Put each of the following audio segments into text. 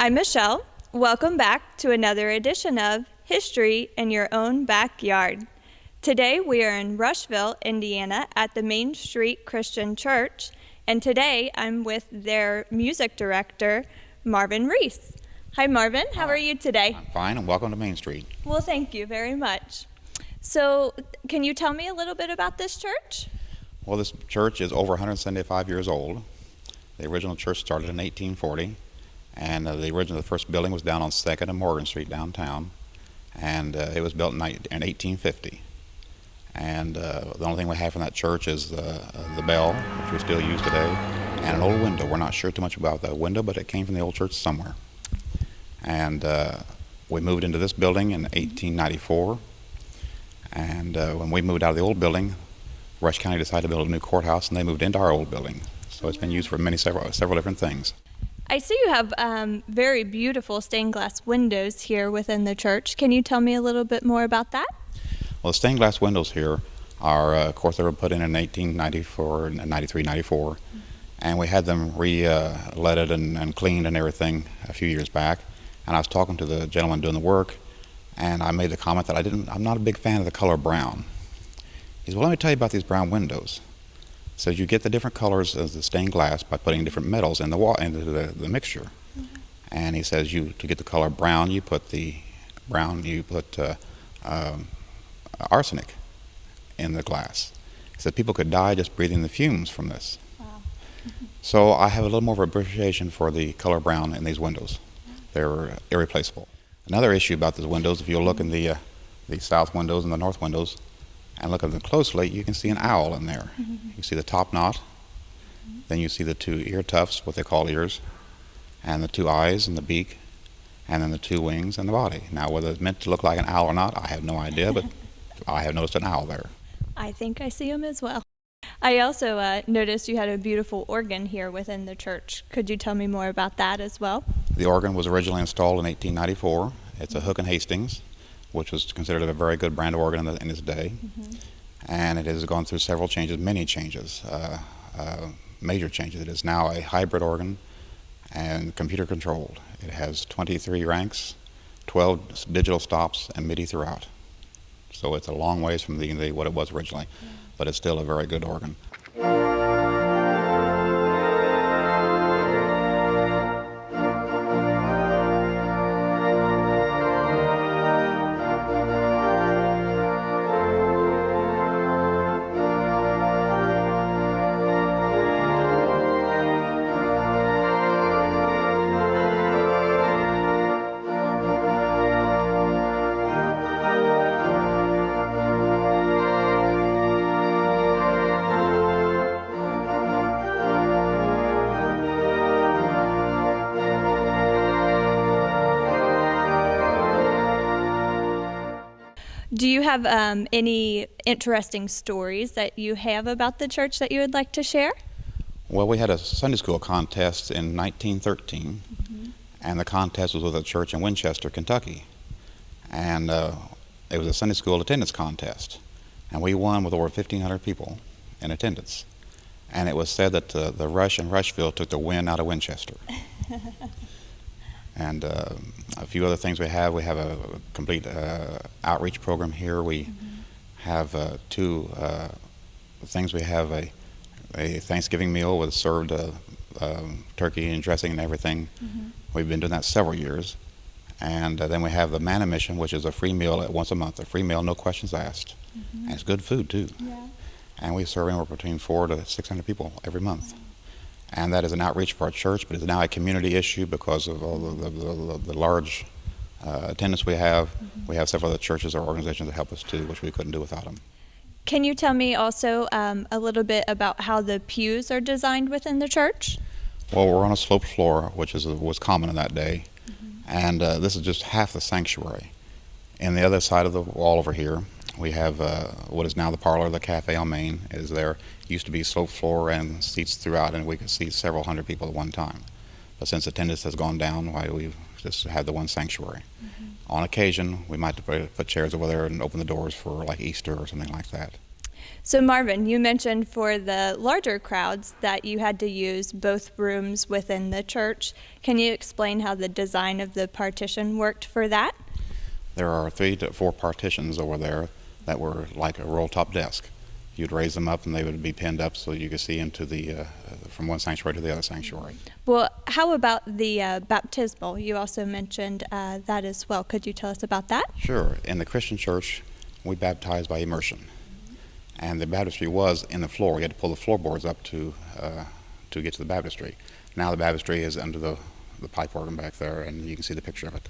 I'm Michelle. Welcome back to another edition of History in Your Own Backyard. Today we are in Rushville, Indiana at the Main Street Christian Church, and today I'm with their music director, Marvin Reese. Hi Marvin, how are you today? I'm fine, and welcome to Main Street. Well, thank you very much. So, can you tell me a little bit about this church? Well, this church is over 175 years old. The original church started in 1840, and the first building was down on 2nd and Morgan Street downtown, and it was built in 1850. And the only thing we have from that church is the bell, which we still use today, and an old window. We're not sure too much about the window, but it came from the old church somewhere. And we moved into this building in 1894. And when we moved out of the old building, Rush County decided to build a new courthouse, and they moved into our old building. So it's been used for several different things. I see you have very beautiful stained glass windows here within the church. Can you tell me a little bit more about that? Well, the stained glass windows here are, of course, they were put in 1894 and 93, 94. And we had them re-leaded and cleaned and everything a few years back. And I was talking to the gentleman doing the work, and I made the comment that I'm not a big fan of the color brown. He said, well, let me tell you about these brown windows. So you get the different colors of the stained glass by putting different metals in into the mixture. Mm-hmm. And he says to get the color brown, you put arsenic in the glass. He said people could die just breathing the fumes from this. Wow. So I have a little more of appreciation for the color brown in these windows. They're irreplaceable. Another issue about these windows, if you look in the south windows and the north windows and look at them closely, you can see an owl in there. Mm-hmm. You see the top knot, then you see the two ear tufts, what they call ears, and the two eyes and the beak, and then the two wings and the body. Now, whether it's meant to look like an owl or not, I have no idea, but I have noticed an owl there. I think I see him as well. I also noticed you had a beautiful organ here within the church. Could you tell me more about that as well? The organ was originally installed in 1894. It's a Hook and Hastings, which was considered a very good brand of organ in its day. Mm-hmm. And it has gone through several changes, many changes, major changes. It is now a hybrid organ and computer controlled. It has 23 ranks, 12 digital stops, and MIDI throughout. So it's a long ways from what it was originally, but it's still a very good organ. Do you have any interesting stories that you have about the church that you would like to share? Well, we had a Sunday school contest in 1913, mm-hmm. and the contest was with a church in Winchester, Kentucky. And it was a Sunday school attendance contest, and we won with over 1,500 people in attendance. And it was said that the Rush and Rushville took the win out of Winchester. And a few other things we have a complete outreach program here. We mm-hmm. have two things. We have a Thanksgiving meal with served turkey and dressing and everything. Mm-hmm. We've been doing that several years. And then we have the Manna Mission, which is a free meal once a month, a free meal, no questions asked. Mm-hmm. And it's good food, too. Yeah. And we serve anywhere between 400 to 600 people every month. Wow. And that is an outreach for our church, but it's now a community issue because of all the large attendance we have. Mm-hmm. We have several other churches or organizations that help us too, which we couldn't do without them. Can you tell me also a little bit about how the pews are designed within the church? Well, we're on a sloped floor, which was common in that day. Mm-hmm. And this is just half the sanctuary. And the other side of the wall over here, we have what is now the parlor, the cafe on Main is there. Used to be sloped floor and seats throughout, and we could seat several hundred people at one time. But since attendance has gone down, we've just had the one sanctuary. Mm-hmm. On occasion, we might put chairs over there and open the doors for like Easter or something like that. So Marvin, you mentioned for the larger crowds that you had to use both rooms within the church. Can you explain how the design of the partition worked for that? There are 3 to 4 partitions over there that were like a roll-top desk. You'd raise them up and they would be pinned up so you could see into the from one sanctuary to the other sanctuary. Well, how about the baptismal? You also mentioned that as well. Could you tell us about that? Sure. In the Christian church, we baptize by immersion. And the baptistry was in the floor. You had to pull the floorboards up to get to the baptistry. Now the baptistry is under the pipe organ back there, and you can see the picture of it.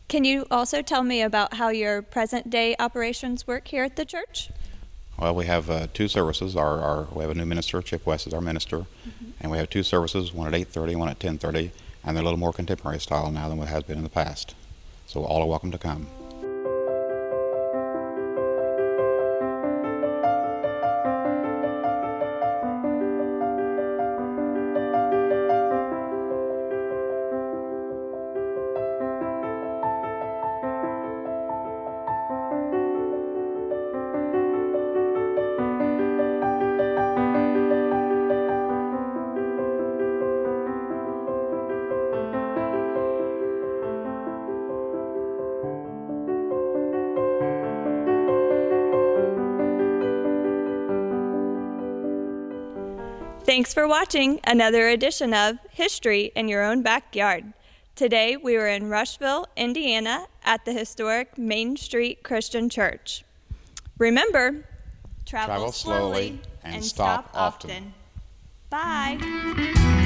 Can you also tell me about how your present-day operations work here at the church? Well, we have 2 services. We have a new minister, Chip West is our minister, and we have 2 services, one at 8:30, one at 10:30, and they're a little more contemporary style now than what has been in the past. So all are welcome to come. Thanks for watching another edition of History in Your Own Backyard. Today we were in Rushville, Indiana at the historic Main Street Christian Church. Remember, travel slowly and stop often. Bye.